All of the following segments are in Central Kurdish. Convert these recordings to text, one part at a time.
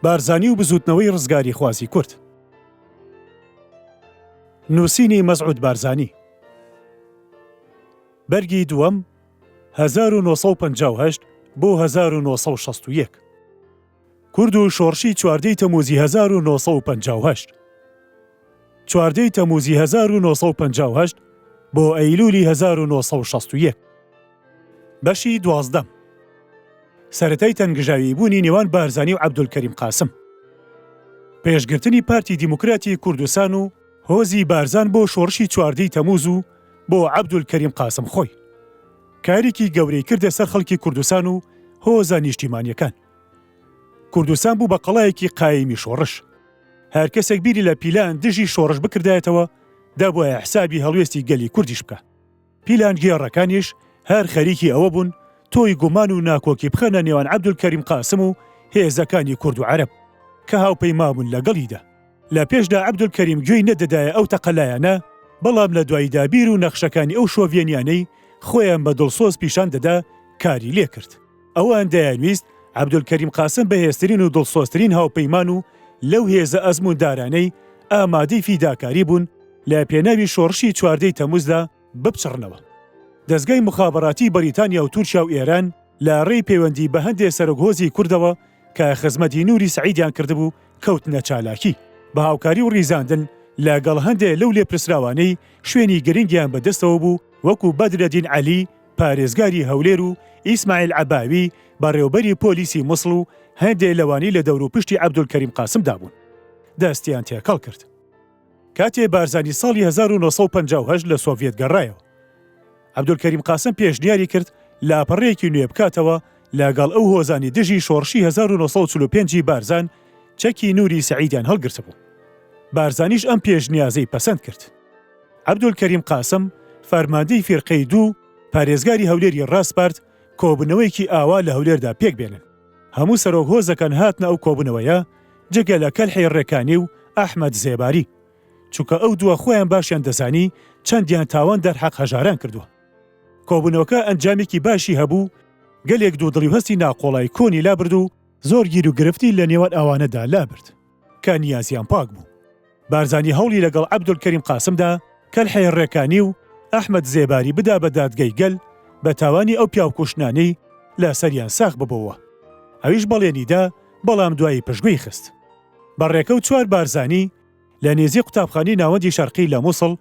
بارزانی و بزوتنەوەی ڕزگاری خوازی کورد. نووسینی مەزعود بارزانی. بەرگی دووەم 1958 بۆ 1961. کورد و شۆڕشی 14 تەمووزی 1958. 14 تەمووزی 1958 بۆ ئەیلولی 1961. بەشی 12. سەرەتای تەنگژاوی بوونی نێوان بارزانی و عەبدولکەریم قاسم. پێشگرتنی پارتی دیموکراتی کوردستان و هۆزی بارزان بۆ شۆڕشی 14 تەمووز و بۆ عەبدولکەریم قاسم خۆی. کارێکی گەورەی کردە سەر خەڵکی کوردستان و هۆزە نیشتیمانیەکان. کوردستان بوو بە قەڵایەکی قایمی شۆڕش. هەر کەسێک بیری لە پیلان دژی شۆڕش بکردایەتەوە دەبووایە حسابی هەڵوێستی گەلی کوردیش بکە. پیلان گێڕەکانیش هەر خەریکی ئەوە بوون تۆی گومان و ناکۆکی بخەنە نێوان عەبدولکەریم قاسم و هێزەکانی کورد و عەرەب کە هاوپەیما بوون لەگەڵیدا. لە پێشدا عەبدولکەریم گوێی نەدەدایە ئەو تەقەلایانە، بەڵام لە دواییدا بیر و نەخشەکانی ئەو شۆڤێنیانەی خۆیان بە دڵسۆز پیشان دەدا کاری لێ کرد. ئەوان دەیانویست عەبدولکەریم قاسم بەهێزترین و دڵسۆزترین هاوپەیمان و لەو هێزە ئەزموندارانەی ئامادەی فیداکاری بوون لە پێناوی شۆڕشی 14 تەمووزدا بپچڕنەوە. دەستگای مخابەڕاتی بەریتانیا و تورکیا و ئێران لە ڕێی پەیوەندی بە هەندێک سەرۆکهۆزی کوردەوە کە خزمەتی نووری سەعیدیان کردبوو کەوتنە چالاکی. بە هاوکاری و ڕیزاندن لەگەڵ هەندێک لەو لێپرسراوانەی شوێنی گرنگیان بەدەستەوە بوو وەکو بەدرەدین عەلی پارێزگاری هەولێر و ئیسماعیل عەباوی بەڕێوەبەری پۆلیسی موسڵ و هەندێک لەوانی لە دەوروپشتی عەبدولکەریم قاسمدا بوون. دەستیان تێکەڵ کرد. کاتێ بارزانی ساڵی 1958 لە سۆڤێت گەڕایەوە. عەبدولکەریم قاسم پێشنیاری کرد لاپەڕەیەکی نوێ بکاتەوە لەگەڵ ئەو هۆزانی دژی شۆڕشی 1945 بارزان چەکی نووری سەعیدیان هەڵگرت بوو. بارزانیش ئەم پێشنیازەی پەسەند کرد. عەبدولکەریم قاسم فەرماندەی فیرقەی 2 پارێزگاری هەولێری ڕاستپارت کۆبوونەوەیکی ئاوا لە هەولێردا پێک بێنن. هەموو سەرۆک هۆزەکان هاتنە ئەو کۆبوونەوەیە جگە لە کەلحی ڕێکانی و ئەحمەد زێباری، چونکە ئەو دووە خۆیان باشیان دەزانی چەندیان تاوان دەرحەق هەژاران کردووە. کۆبوونەوەکە ئەنجامێکی باشی هەبوو، گەلێک دوودڵی و هەستی ناقۆڵای کۆنی لابرد و زۆر گیر و گرفتی لە نێوان ئەوانەدا لابرد کە نیازیان پاک بوو. بارزانی هەوڵی لەگەڵ عەبدولکەریم قاسمدا کەلحی ڕێکانی و ئەحمەد زێباری بدا بە دادگای گەل بە تاوانی ئەو پیاوکوشتانەی لە سەریان ساغ ببەوە. ئەویش بەڵێنیدا، بەڵام دوایی پشتگوێی خست. بەڕێکە و 4 بارزانی لە نێزی قوتابخانەی ناوەندی شەرقی لە مووسڵ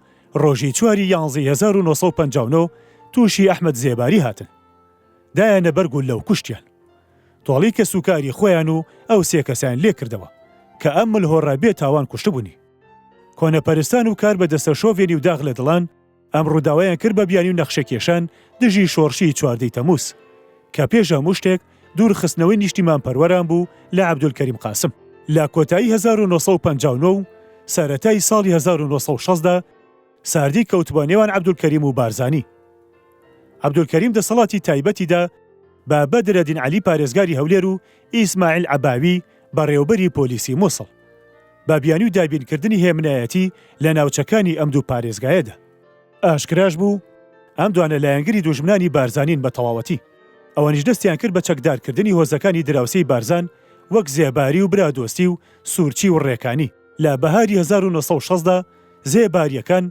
ڕۆژی 4 یانزەی 1959 تووشی ئەحمەد زێباری هاتن. دایانە بەرگ و لەو کوشتیان. تۆڵی کە سوکاری خۆیان و ئەو 3 کەسیان لێ کردەوە کە ئەم ملهۆڕە بێ تاوان کوشتبوونی. کۆنەپەرستان و کار بە دەستە شۆڤێنی و داغ لە دڵان ئەم ڕووداوایان کرد بە بیانی و نەخشەکێشان دژی شۆڕشی 14 تەمووز کە پێش هەموو شتێک دوورخستنەوەی نیشتیمان پەروەران بوو لە عەبدولکەریم قاسم. لە کۆتایی 1959 سەرەتای ساڵی 1960دا ساردی کەوتبووە نێوان عەبدولکەریم و بارزانی. عەبدولکەریم دەسەڵاتی تایبەتیدا بە بەدرەدین عەلی پارێزگاری هەولێر و ئیسماعیل عەباوی بەڕێوەبەری پۆلیسی مووسڵ بە بیانی و دابینکردنی هێمنایەتی لە ناوچەکانی ئەم دوو پارێزگایەدا. ئاشکراش بوو ئەم دوانە لایەنگری دوژمنانی بارزانین بە تەواوەتی. ئەوانیش دەستیان کرد بە چەکدارکردنی هۆزەکانی دراوسەی بارزان وەک زێباری و برادۆستی و سوورچی و ڕێکانی. لە بەهاری 1960دا زێباریەکان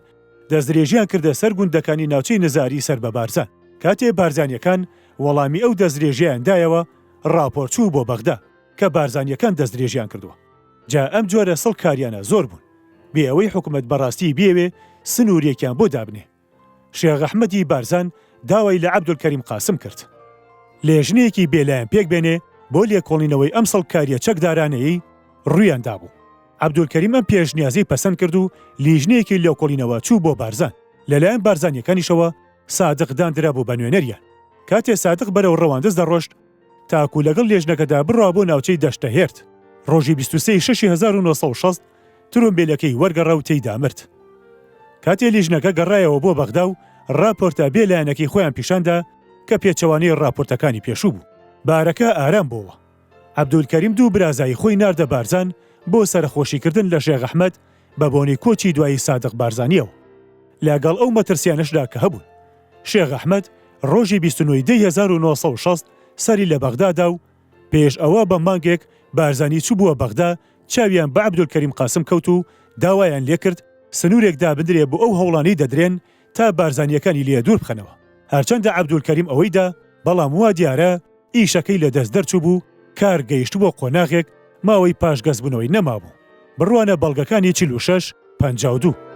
دەستدرێژیان کردە سەر گوندەکانی ناوچەی نزاری سەر بە بارزان. کاتێ بارزانیەکان وەڵامی ئەو دەستدرێژیان دایەوە، ڕاپۆرچوو بۆ بەغدا کە بارزانیەکان دەستدرێژیان کردووە. جا ئەم جۆرە سەڵ کاریانە زۆر بوون بێ ئەوەی حکومەت بەڕاستی بێوێ سنوورێکیان بۆ دابنێ. شێخ ئەحمەدی بارزان داوای لە عەبدولکەریم قاسم کرد لێژنەیەکی بێلایەن پێک بێنێ بۆ لێکۆڵینەوەی ئەم سەڵ کاریە چەکدارانەیەی ڕوویاندا بوو. عەبدولکەریم ئەم پێشنیازەی پەسەند کرد و لیژنەیەکی لێکۆڵینەوە چوو بۆ بارزان. لەلایەن بارزانیەکانیشەوە سادق دانرا بوو بە نوێنەریان. کاتێ سادق بەرەو ڕەواندز دەڕۆشت تاکو لەگەڵ لێژنەکەدا بڕوا بۆ ناوچەی دەشتە هێرت. ڕۆژی 23/6/1960 ترومبێلەکەی وەرگەڕا و تێیدا مرد. کاتێ لیژنەکە گەڕایەوە بۆ بەغدا و ڕاپۆرتە بێلایەنەکەی خۆیان پیشاندا کە پێچەوانەی ڕاپۆرتەکانی پێشوو بوو. بارەکە ئارام بووە. عەبدولکەریم دوو برازایی خۆی ناردە بارزان بۆ سەرخۆشیکردن لە شێخ ئەحمەد بە بۆنی کۆچی دوایی سادق بارزانیەوە. لەگەڵ ئەو مەترسیانەشدا کە هەبوون. شێخ ئەحمەد ڕۆژی 29 1960 سەری لە بەغدادا و پێش ئەوە بە مانگێک بارزانی چوو بووە بەغدا، چاویان بە عەبدولکەریم قاسم کەوت و داوایان لێکرد سنوورێک دابدرێ بۆ ئەو هەوڵانەی دەدرێن تا بارزانیەکانی لێ دوور بخەنەوە. هەرچەندە عەبدولکەریم ئەوەیدا، بەڵام وا دیارە ئیشەکەی لە دەست دەرچوو بوو، کار گەیشت بۆ قۆناغێک ماوەی پاشگەز بوونەوەی نەمابوو. بڕوانە بەڵگەکانی 46-52.